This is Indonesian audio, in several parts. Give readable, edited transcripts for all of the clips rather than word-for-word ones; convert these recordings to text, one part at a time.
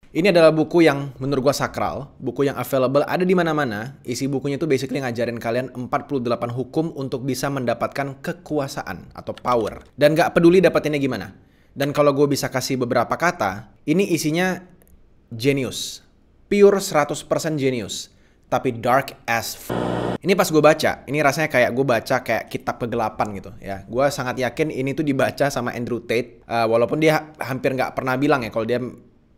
Ini adalah buku yang menurut gua sakral, buku yang available ada di mana-mana. Isi bukunya itu basically ngajarin kalian 48 hukum untuk bisa mendapatkan kekuasaan atau power. Dan gak peduli dapetinnya gimana. Dan kalau gue bisa kasih beberapa kata, ini isinya genius. Pure 100% genius. Tapi dark as Ini pas gue baca, ini rasanya kayak gue baca kayak kitab kegelapan gitu ya. Gue sangat yakin ini tuh dibaca sama Andrew Tate, walaupun dia hampir nggak pernah bilang ya kalau dia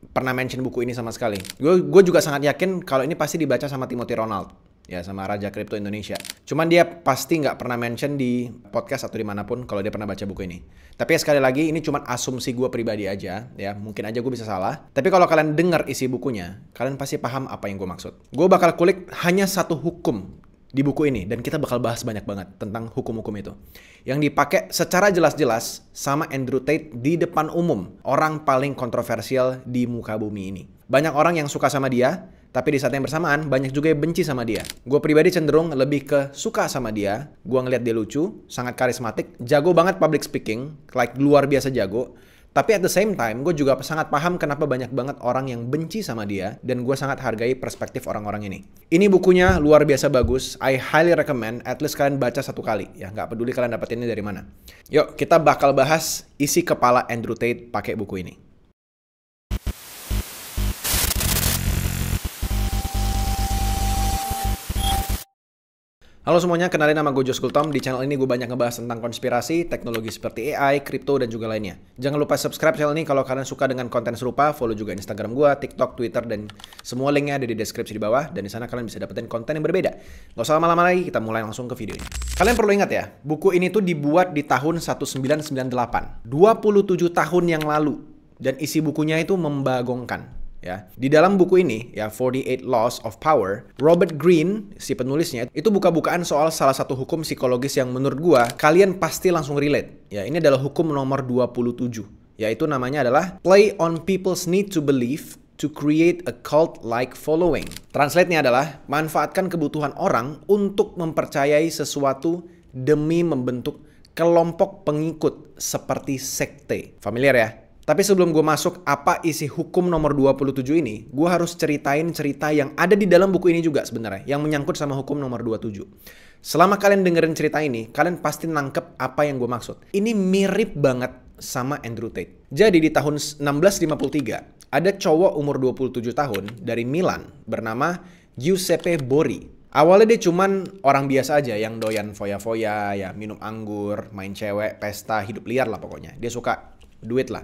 pernah mention buku ini sama sekali. Gue juga sangat yakin kalau ini pasti dibaca sama Timothy Ronald, ya sama Raja Kripto Indonesia. Cuman dia pasti nggak pernah mention di podcast atau dimanapun kalau dia pernah baca buku ini. Tapi ya sekali lagi ini cuma asumsi gue pribadi aja, ya mungkin aja gue bisa salah. Tapi kalau kalian dengar isi bukunya, kalian pasti paham apa yang gue maksud. Gue bakal kulik hanya satu hukum di buku ini dan kita bakal bahas banyak banget tentang hukum-hukum itu yang dipakai secara jelas-jelas sama Andrew Tate di depan umum, orang paling kontroversial di muka bumi ini. Banyak orang yang suka sama dia, tapi di saat yang bersamaan banyak juga yang benci sama dia. Gue pribadi cenderung lebih ke suka sama dia. Gue ngeliat dia lucu, sangat karismatik, jago banget public speaking, like luar biasa jago. Tapi at the same time, gue juga sangat paham kenapa banyak banget orang yang benci sama dia, dan gue sangat hargai perspektif orang-orang ini. Ini bukunya luar biasa bagus, I highly recommend, at least kalian baca satu kali, ya nggak peduli kalian dapetinnya dari mana. Yuk, kita bakal bahas isi kepala Andrew Tate pakai buku ini. Halo semuanya, kenalin nama gue Josh Kultom. Di channel ini gue banyak ngebahas tentang konspirasi, teknologi seperti AI, kripto, dan juga lainnya. Jangan lupa subscribe channel ini kalau kalian suka dengan konten serupa. Follow juga Instagram gue, TikTok, Twitter, dan semua linknya ada di deskripsi di bawah. Dan di sana kalian bisa dapetin konten yang berbeda. Gak usah lama-lama lagi, kita mulai langsung ke video ini. Kalian perlu ingat ya, buku ini tuh dibuat di tahun 1998. 27 tahun yang lalu. Dan isi bukunya itu membagongkan. Ya, di dalam buku ini, ya 48 Laws of Power, Robert Greene, si penulisnya, itu buka-bukaan soal salah satu hukum psikologis yang menurut gua kalian pasti langsung relate. Ya, ini adalah hukum nomor 27, yaitu namanya adalah Play on people's need to believe to create a cult-like following. Translate-nya adalah manfaatkan kebutuhan orang untuk mempercayai sesuatu demi membentuk kelompok pengikut seperti sekte. Familiar ya? Tapi sebelum gue masuk apa isi hukum nomor 27 ini, gue harus ceritain cerita yang ada di dalam buku ini juga sebenarnya, yang menyangkut sama hukum nomor 27. Selama kalian dengerin cerita ini, kalian pasti nangkep apa yang gue maksud. Ini mirip banget sama Andrew Tate. Jadi di tahun 1653, ada cowok umur 27 tahun dari Milan bernama Giuseppe Borri. Awalnya dia cuman orang biasa aja yang doyan foya-foya, ya minum anggur, main cewek, pesta, hidup liar lah pokoknya. Dia suka duit lah.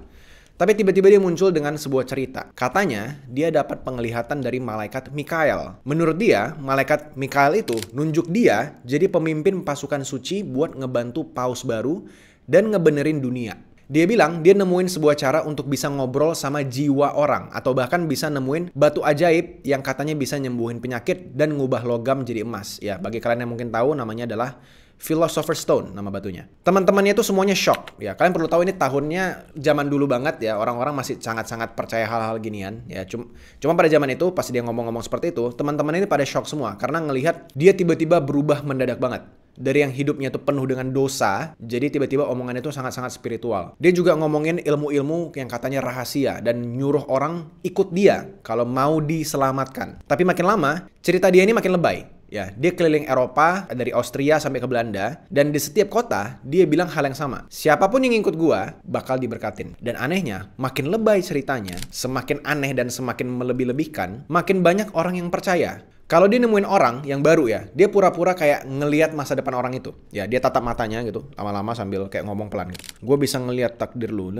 Tapi tiba-tiba dia muncul dengan sebuah cerita. Katanya, dia dapat penglihatan dari malaikat Mikael. Menurut dia, malaikat Mikael itu nunjuk dia jadi pemimpin pasukan suci buat ngebantu paus baru dan ngebenerin dunia. Dia bilang dia nemuin sebuah cara untuk bisa ngobrol sama jiwa orang atau bahkan bisa nemuin batu ajaib yang katanya bisa nyembuhin penyakit dan ngubah logam jadi emas. Ya, bagi kalian yang mungkin tahu namanya adalah Philosopher's Stone nama batunya. Teman-temannya itu semuanya shock. Ya, kalian perlu tahu ini tahunnya zaman dulu banget ya. Orang-orang masih sangat-sangat percaya hal-hal ginian. Ya, cuma pada zaman itu pas dia ngomong-ngomong seperti itu, teman-teman ini pada shock semua karena ngelihat dia tiba-tiba berubah mendadak banget. Dari yang hidupnya tuh penuh dengan dosa, jadi tiba-tiba omongannya tuh sangat-sangat spiritual. Dia juga ngomongin ilmu-ilmu yang katanya rahasia dan nyuruh orang ikut dia kalau mau diselamatkan. Tapi makin lama, cerita dia ini makin lebay. Ya, dia keliling Eropa dari Austria sampai ke Belanda dan di setiap kota dia bilang hal yang sama. Siapapun yang ikut gua bakal diberkatin. Dan anehnya, makin lebay ceritanya, semakin aneh dan semakin melebih-lebihkan, makin banyak orang yang percaya. Kalau dia nemuin orang yang baru ya, dia pura-pura kayak ngelihat masa depan orang itu. Ya, dia tatap matanya gitu, lama-lama sambil kayak ngomong pelan gitu. Gua bisa ngelihat takdir lu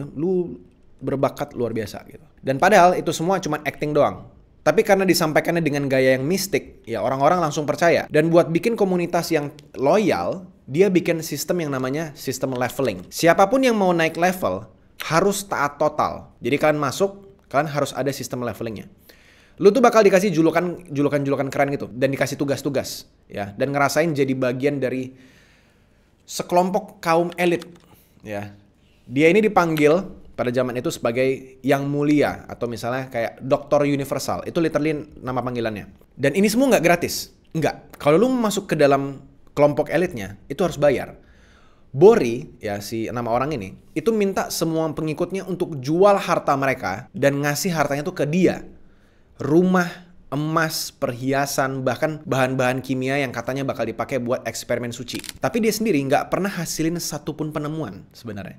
berbakat luar biasa gitu. Dan padahal itu semua cuma acting doang. Tapi karena disampaikannya dengan gaya yang mistik, ya orang-orang langsung percaya. Dan buat bikin komunitas yang loyal, dia bikin sistem yang namanya sistem leveling. Siapapun yang mau naik level, harus taat total. Jadi kalian masuk, kalian harus ada sistem levelingnya. Lu tuh bakal dikasih julukan keren gitu. Dan dikasih tugas-tugas. Ya, dan ngerasain jadi bagian dari sekelompok kaum elit. Ya. Dia ini dipanggil pada zaman itu sebagai yang mulia atau misalnya kayak doktor universal. Itu literally nama panggilannya. Dan ini semua nggak gratis. Nggak. Kalau lu masuk ke dalam kelompok elitnya, itu harus bayar. Borri, ya si nama orang ini, itu minta semua pengikutnya untuk jual harta mereka dan ngasih hartanya tuh ke dia. rumah, emas, perhiasan, bahkan bahan-bahan kimia yang katanya bakal dipakai buat eksperimen suci. Tapi dia sendiri nggak pernah hasilin satupun penemuan sebenarnya.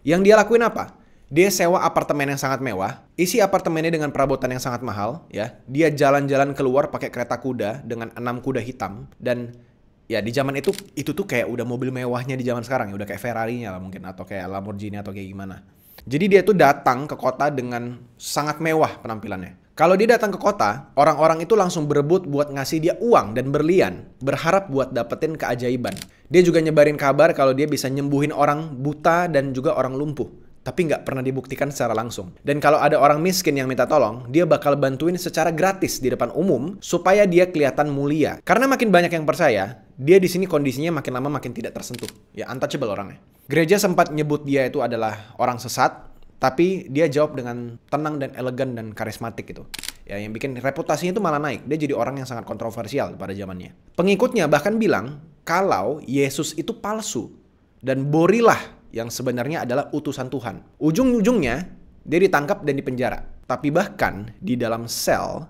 Yang dia lakuin apa? Dia sewa apartemen yang sangat mewah, isi apartemennya dengan perabotan yang sangat mahal, ya. Dia jalan-jalan keluar pakai kereta kuda dengan 6 kuda hitam, dan ya di zaman itu tuh kayak udah mobil mewahnya di zaman sekarang ya, udah kayak Ferrari-nya lah mungkin, atau kayak Lamborghini atau kayak gimana. Jadi dia tuh datang ke kota dengan sangat mewah penampilannya. Kalau dia datang ke kota, orang-orang itu langsung berebut buat ngasih dia uang dan berlian, berharap buat dapetin keajaiban. Dia juga nyebarin kabar kalau dia bisa nyembuhin orang buta dan juga orang lumpuh, tapi nggak pernah dibuktikan secara langsung. Dan kalau ada orang miskin yang minta tolong, dia bakal bantuin secara gratis di depan umum supaya dia kelihatan mulia. Karena makin banyak yang percaya, dia di sini kondisinya makin lama makin tidak tersentuh. Ya, untouchable orangnya. Gereja sempat nyebut dia itu adalah orang sesat, tapi dia jawab dengan tenang dan elegan dan karismatik gitu. Ya, yang bikin reputasinya itu malah naik. Dia jadi orang yang sangat kontroversial pada zamannya. Pengikutnya bahkan bilang kalau Yesus itu palsu dan Borilah yang sebenarnya adalah utusan Tuhan. Ujung-ujungnya dia ditangkap dan dipenjara. Tapi bahkan di dalam sel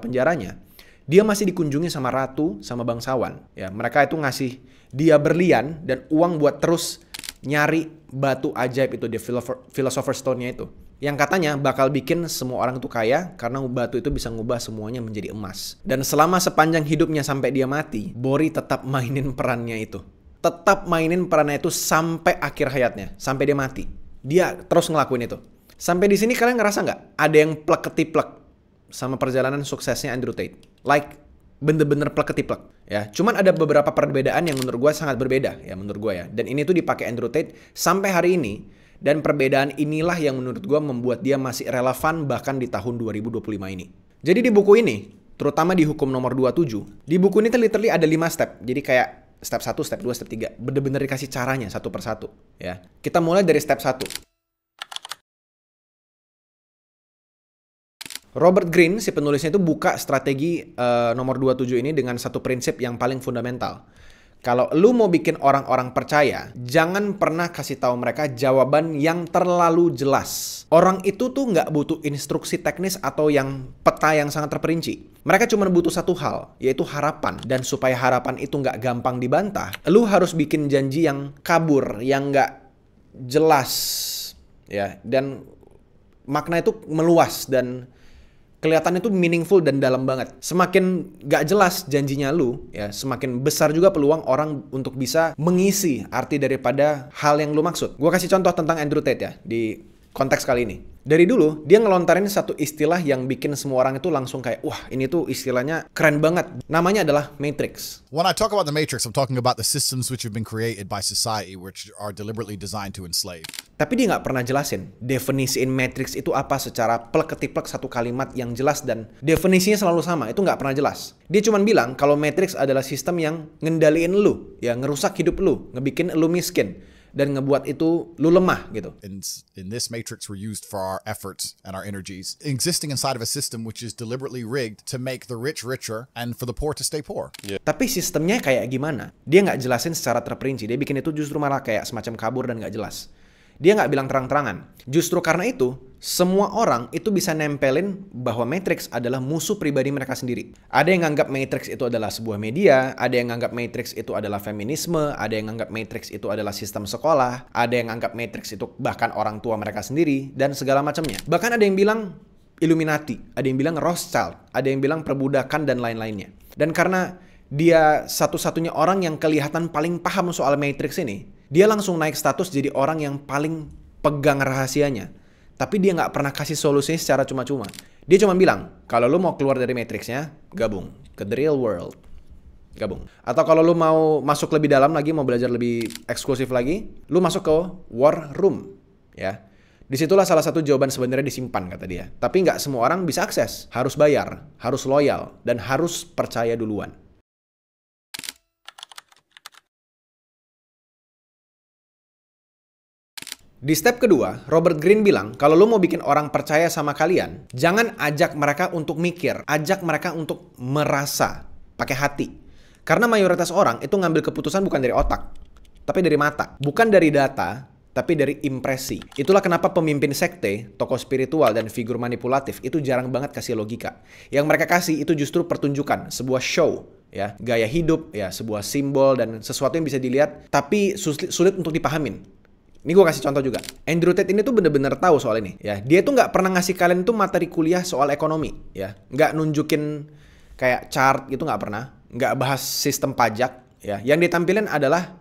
penjaranya, dia masih dikunjungi sama ratu, sama bangsawan. Ya, mereka itu ngasih dia berlian dan uang buat terus nyari batu ajaib itu di Philosopher's Stone-nya itu. Yang katanya bakal bikin semua orang itu kaya karena batu itu bisa ngubah semuanya menjadi emas. Dan selama sepanjang hidupnya sampai dia mati, Bori tetap mainin perannya itu. Tetap mainin perannya itu sampai akhir hayatnya, sampai dia mati. Dia terus ngelakuin itu. Sampai di sini kalian ngerasa nggak ada yang plek-ketiplek sama perjalanan suksesnya Andrew Tate? Like bener-bener plek-ketiplek ya. Cuman ada beberapa perbedaan yang menurut gue sangat berbeda ya menurut gue ya. Dan ini tuh dipakai Andrew Tate sampai hari ini. Dan perbedaan inilah yang menurut gue membuat dia masih relevan bahkan di tahun 2025 ini. Jadi di buku ini, terutama di hukum nomor 27, di buku ini literally ada 5 step. Jadi kayak step 1, step 2, step 3. Bener-bener dikasih caranya satu persatu ya. Kita mulai dari step 1. Robert Greene, si penulisnya itu buka strategi nomor 27 ini dengan satu prinsip yang paling fundamental. Kalau lu mau bikin orang-orang percaya, jangan pernah kasih tahu mereka jawaban yang terlalu jelas. Orang itu tuh nggak butuh instruksi teknis atau yang peta yang sangat terperinci. Mereka cuma butuh satu hal, yaitu harapan. Dan supaya harapan itu nggak gampang dibantah, lu harus bikin janji yang kabur, yang nggak jelas. Ya, dan makna itu meluas dan kelihatan itu meaningful dan dalam banget. Semakin gak jelas janjinya lu, ya, semakin besar juga peluang orang untuk bisa mengisi arti daripada hal yang lu maksud. Gua kasih contoh tentang Andrew Tate ya, di konteks kali ini. Dari dulu, dia ngelontarin satu istilah yang bikin semua orang itu langsung kayak, wah ini tuh istilahnya keren banget. Namanya adalah Matrix. When I talk about the Matrix, I'm talking about the systems which have been created by society, which are deliberately designed to enslave. Tapi dia nggak pernah jelasin definisiin Matrix itu apa secara plek-ketiplek satu kalimat yang jelas dan definisinya selalu sama. Itu nggak pernah jelas. Dia cuma bilang kalau Matrix adalah sistem yang ngendaliin lu, ya ngerusak hidup lu, ngebikin lu miskin, dan ngebuat itu lu lemah gitu. In this matrix we're used for our efforts and our energies, existing inside of a system which is deliberately rigged to make the rich richer and for the poor to stay poor. Yeah. Tapi sistemnya kayak gimana? Dia nggak jelasin secara terperinci. Dia bikin itu justru malah kayak semacam kabur dan nggak jelas. Dia nggak bilang terang-terangan. Justru karena itu, semua orang itu bisa nempelin bahwa Matrix adalah musuh pribadi mereka sendiri. Ada yang nganggap Matrix itu adalah sebuah media, ada yang nganggap Matrix itu adalah feminisme, ada yang nganggap Matrix itu adalah sistem sekolah, ada yang nganggap Matrix itu bahkan orang tua mereka sendiri, dan segala macamnya. Bahkan ada yang bilang Illuminati, ada yang bilang Rothschild, ada yang bilang perbudakan dan lain-lainnya. Dan karena dia satu-satunya orang yang kelihatan paling paham soal Matrix ini, dia langsung naik status jadi orang yang paling pegang rahasianya. Tapi dia nggak pernah kasih solusinya secara cuma-cuma. Dia cuma bilang, kalau lu mau keluar dari Matrixnya, gabung ke the real world. Gabung. Atau kalau lu mau masuk lebih dalam lagi, mau belajar lebih eksklusif lagi, lu masuk ke War Room. Ya. Disitulah salah satu jawaban sebenarnya disimpan, kata dia. Tapi nggak semua orang bisa akses. Harus bayar, harus loyal, dan harus percaya duluan. Di step kedua, Robert Greene bilang, kalau lo mau bikin orang percaya sama kalian, jangan ajak mereka untuk mikir, ajak mereka untuk merasa, pakai hati. Karena mayoritas orang itu ngambil keputusan bukan dari otak, tapi dari mata. Bukan dari data, tapi dari impresi. Itulah kenapa pemimpin sekte, tokoh spiritual, dan figur manipulatif itu jarang banget kasih logika. Yang mereka kasih itu justru pertunjukan, sebuah show, ya, gaya hidup, ya, sebuah simbol, dan sesuatu yang bisa dilihat, tapi sulit untuk dipahamin. Ini gue kasih contoh juga. Andrew Tate ini tuh bener-bener tahu soal ini. Ya, dia tuh nggak pernah ngasih kalian tuh materi kuliah soal ekonomi. Ya, nggak nunjukin kayak chart gitu, nggak pernah. Nggak bahas sistem pajak. Ya, yang ditampilin adalah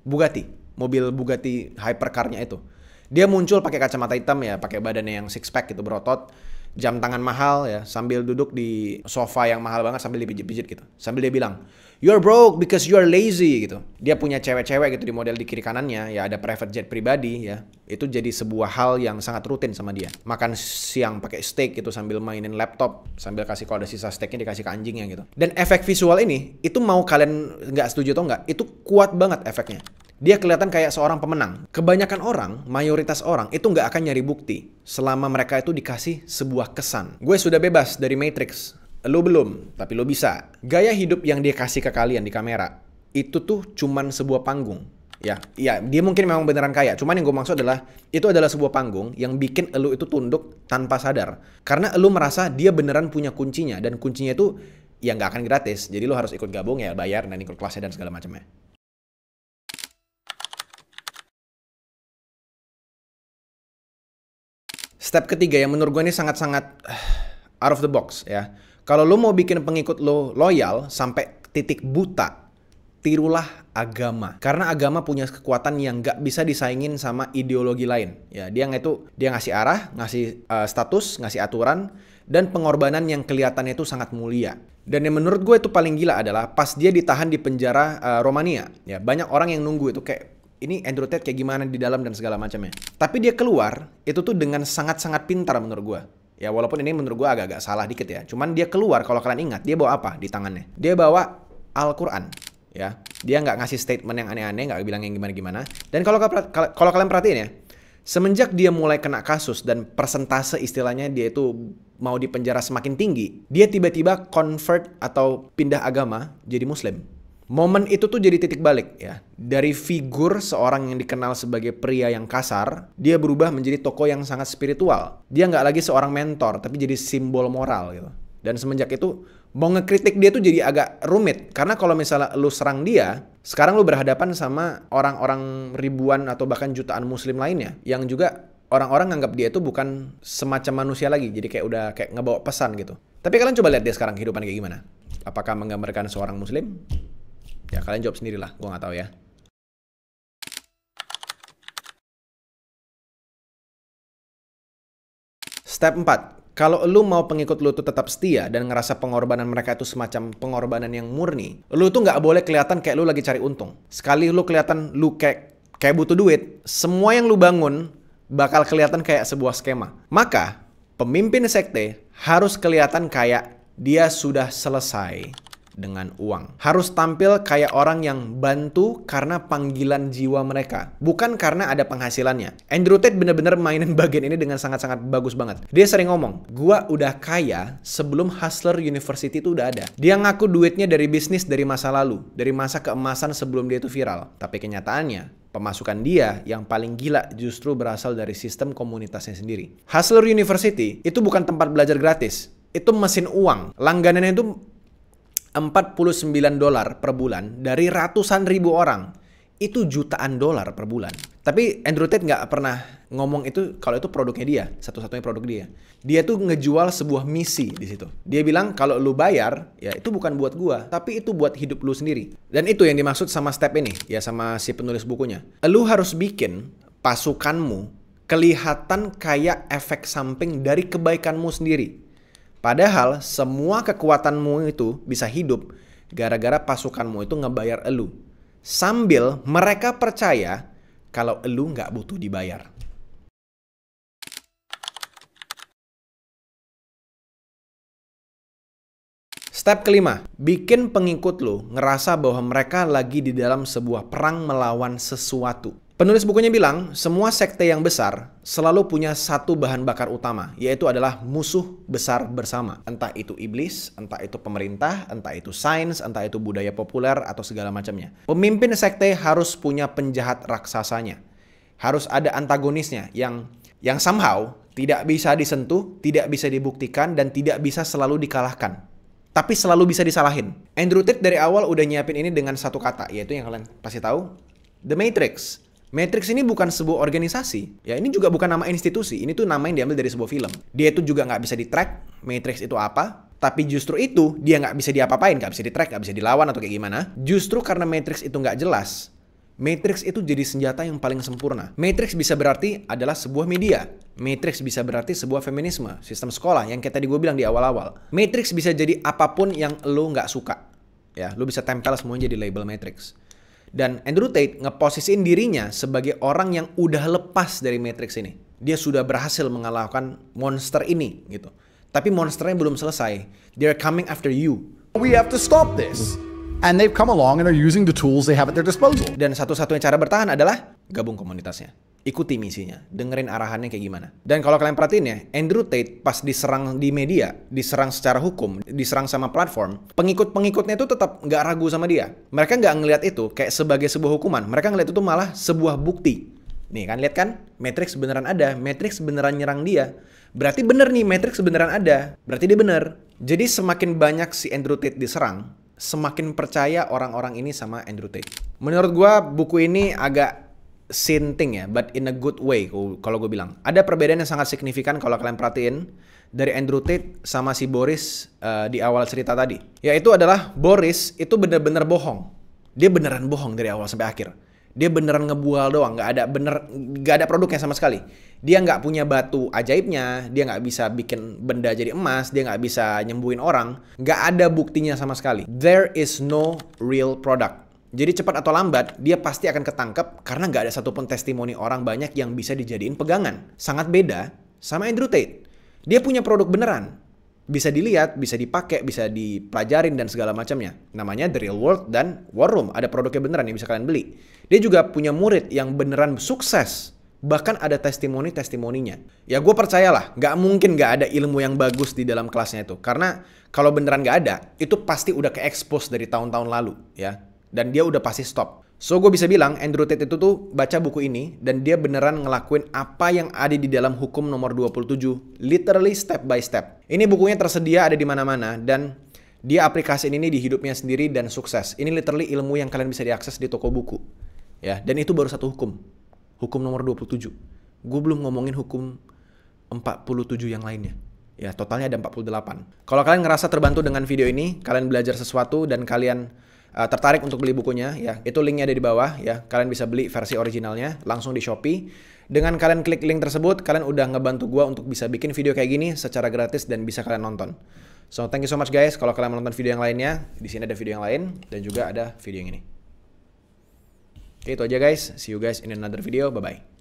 Bugatti, mobil Bugatti hypercar-nya itu. Dia muncul pakai kacamata hitam ya, pakai badannya yang six pack gitu, berotot, jam tangan mahal ya, sambil duduk di sofa yang mahal banget sambil dipijit-pijit gitu. Sambil dia bilang, "You're broke because you're lazy," gitu. Dia punya cewek-cewek gitu di model di kiri kanannya, ya ada private jet pribadi ya. Itu jadi sebuah hal yang sangat rutin sama dia. Makan siang pakai steak gitu sambil mainin laptop, sambil kasih kalau ada sisa steaknya dikasih ke anjingnya gitu. Dan efek visual ini, itu mau kalian nggak setuju atau nggak, itu kuat banget efeknya. Dia kelihatan kayak seorang pemenang. Kebanyakan orang, mayoritas orang, itu nggak akan nyari bukti selama mereka itu dikasih sebuah kesan. Gue sudah bebas dari Matrix. Lo belum, tapi lo bisa. Gaya hidup yang dia kasih ke kalian di kamera, itu tuh cuman sebuah panggung. Ya, dia mungkin memang beneran kaya. Cuman yang gue maksud adalah, itu adalah sebuah panggung yang bikin lo itu tunduk tanpa sadar. Karena lo merasa dia beneran punya kuncinya. Dan kuncinya itu, ya nggak akan gratis. Jadi lo harus ikut gabung ya, bayar dan ikut kelasnya dan segala macamnya. Step ketiga yang menurut gue ini sangat-sangat out of the box ya. Kalau lo mau bikin pengikut lo loyal sampai titik buta, tirulah agama. Karena agama punya kekuatan yang gak bisa disaingin sama ideologi lain. Ya, dia ngasih arah, ngasih status, ngasih aturan, dan pengorbanan yang kelihatannya itu sangat mulia. Dan yang menurut gue itu paling gila adalah pas dia ditahan di penjara Romania. Ya, banyak orang yang nunggu itu kayak, ini Andrew Tate kayak gimana di dalam dan segala macamnya. Tapi dia keluar, itu tuh dengan sangat-sangat pintar menurut gue. Ya walaupun ini menurut gue agak-agak salah dikit ya. Cuman dia keluar, kalau kalian ingat, dia bawa apa di tangannya? Dia bawa Al-Quran. Ya, dia nggak ngasih statement yang aneh-aneh, nggak bilang yang gimana-gimana. Dan kalau kalian perhatiin ya, semenjak dia mulai kena kasus dan persentase istilahnya dia itu mau dipenjara semakin tinggi, dia tiba-tiba convert atau pindah agama jadi Muslim. Momen itu tuh jadi titik balik ya. Dari figur seorang yang dikenal sebagai pria yang kasar, dia berubah menjadi tokoh yang sangat spiritual. Dia nggak lagi seorang mentor, tapi jadi simbol moral gitu. Dan semenjak itu, mau ngekritik dia tuh jadi agak rumit. Karena kalau misalnya lu serang dia, sekarang lu berhadapan sama orang-orang ribuan atau bahkan jutaan muslim lainnya. Yang juga orang-orang nganggap dia itu bukan semacam manusia lagi. Jadi kayak udah kayak ngebawa pesan gitu. Tapi kalian coba lihat dia sekarang kehidupan kayak gimana. Apakah menggambarkan seorang muslim? Ya kalian jawab sendirilah, gue nggak tahu ya. Step 4. Kalau lu mau pengikut lu tuh tetap setia dan ngerasa pengorbanan mereka itu semacam pengorbanan yang murni, lu tuh nggak boleh kelihatan kayak lu lagi cari untung. Sekali lu kelihatan lu kayak butuh duit, semua yang lu bangun bakal kelihatan kayak sebuah skema. Maka, pemimpin sekte harus kelihatan kayak dia sudah selesai dengan uang. Harus tampil kayak orang yang bantu karena panggilan jiwa mereka, bukan karena ada penghasilannya. Andrew Tate bener-bener mainin bagian ini dengan sangat-sangat bagus banget. Dia sering ngomong, gua udah kaya sebelum Hustler University itu udah ada. Dia ngaku duitnya dari bisnis dari masa lalu, dari masa keemasan sebelum dia itu viral. Tapi kenyataannya, pemasukan dia yang paling gila justru berasal dari sistem komunitasnya sendiri. Hustler University itu bukan tempat belajar gratis. Itu mesin uang. Langganannya itu $49 per bulan dari ratusan ribu orang. Itu jutaan dolar per bulan. Tapi Andrew Tate nggak pernah ngomong itu kalau itu produknya dia, satu-satunya produk dia. Dia tuh ngejual sebuah misi di situ. Dia bilang kalau lu bayar, ya itu bukan buat gua, tapi itu buat hidup lu sendiri. Dan itu yang dimaksud sama step ini, ya sama si penulis bukunya. Lu harus bikin pasukanmu kelihatan kayak efek samping dari kebaikanmu sendiri. Padahal semua kekuatanmu itu bisa hidup gara-gara pasukanmu itu ngebayar elu. Sambil mereka percaya kalau elu nggak butuh dibayar. Step kelima, bikin pengikut lu ngerasa bahwa mereka lagi di dalam sebuah perang melawan sesuatu. Penulis bukunya bilang, semua sekte yang besar selalu punya satu bahan bakar utama, yaitu adalah musuh besar bersama. Entah itu iblis, entah itu pemerintah, entah itu sains, entah itu budaya populer, atau segala macamnya. Pemimpin sekte harus punya penjahat raksasanya. Harus ada antagonisnya yang somehow tidak bisa disentuh, tidak bisa dibuktikan, dan tidak bisa selalu dikalahkan. Tapi selalu bisa disalahin. Andrew Tate dari awal udah nyiapin ini dengan satu kata, yaitu yang kalian pasti tahu, The Matrix. Matrix ini bukan sebuah organisasi. Ya, ini juga bukan nama institusi. Ini tuh nama yang diambil dari sebuah film. Dia itu juga nggak bisa di-track Matrix itu apa. Tapi justru itu dia nggak bisa diapa-apain, nggak bisa di-track, nggak bisa dilawan atau kayak gimana. Justru karena Matrix itu nggak jelas, Matrix itu jadi senjata yang paling sempurna. Matrix bisa berarti adalah sebuah media. Matrix bisa berarti sebuah feminisme, sistem sekolah yang kayak tadi gue bilang di awal-awal. Matrix bisa jadi apapun yang lo nggak suka. Ya, lo bisa tempel semuanya jadi label Matrix. Dan Andrew Tate ngeposisiin dirinya sebagai orang yang udah lepas dari Matrix ini. Dia sudah berhasil mengalahkan monster ini gitu. Tapi monsternya belum selesai. They're coming after you. We have to stop this. And they've come along and are using the tools they have at their disposal. Dan satu-satunya cara bertahan adalah gabung komunitasnya. Ikuti misinya, dengerin arahannya kayak gimana. Dan kalau kalian perhatiin ya, Andrew Tate pas diserang di media, diserang secara hukum, diserang sama platform, pengikut-pengikutnya itu tetap nggak ragu sama dia. Mereka nggak ngelihat itu kayak sebagai sebuah hukuman. Mereka ngelihat itu malah sebuah bukti. Nih kan, lihat kan? Matrix beneran ada, Matrix beneran nyerang dia. Berarti bener nih, Matrix beneran ada. Berarti dia bener. Jadi semakin banyak si Andrew Tate diserang, semakin percaya orang-orang ini sama Andrew Tate. Menurut gua buku ini agak sinting ya, but in a good way kalau gue bilang. Ada perbedaan yang sangat signifikan kalau kalian perhatiin dari Andrew Tate sama si Boris di awal cerita tadi. Yaitu adalah Boris itu bener-bener bohong. Dia beneran bohong dari awal sampai akhir. Dia beneran ngebual doang, nggak ada produknya sama sekali. Dia nggak punya batu ajaibnya, dia nggak bisa bikin benda jadi emas, dia nggak bisa nyembuhin orang. Nggak ada buktinya sama sekali. There is no real product. Jadi cepat atau lambat, dia pasti akan ketangkep karena nggak ada satupun testimoni orang banyak yang bisa dijadiin pegangan. Sangat beda sama Andrew Tate. Dia punya produk beneran. Bisa dilihat, bisa dipakai, bisa dipelajarin dan segala macamnya. Namanya The Real World dan War Room. Ada produknya beneran yang bisa kalian beli. Dia juga punya murid yang beneran sukses. Bahkan ada testimoninya. Ya gue percayalah, nggak mungkin nggak ada ilmu yang bagus di dalam kelasnya itu. Karena kalau beneran nggak ada, itu pasti udah ke-expose dari tahun-tahun lalu. Ya. Dan dia udah pasti stop. So gue bisa bilang Andrew Tate itu tuh baca buku ini dan dia beneran ngelakuin apa yang ada di dalam hukum nomor 27, literally step by step. Ini bukunya tersedia ada di mana-mana dan dia aplikasiin ini di hidupnya sendiri dan sukses. Ini literally ilmu yang kalian bisa diakses di toko buku. Ya, dan itu baru satu hukum. Hukum nomor 27. Gue belum ngomongin hukum 47 yang lainnya. Ya, totalnya ada 48. Kalau kalian ngerasa terbantu dengan video ini, kalian belajar sesuatu dan kalian tertarik untuk beli bukunya, ya itu linknya ada di bawah, ya kalian bisa beli versi originalnya langsung di Shopee. Dengan kalian klik link tersebut, kalian udah ngebantu gua untuk bisa bikin video kayak gini secara gratis dan bisa kalian nonton. So thank you so much guys. Kalau kalian mau nonton video yang lainnya, di sini ada video yang lain dan juga ada video yang ini. Oke, itu aja guys. See you guys in another video. Bye bye.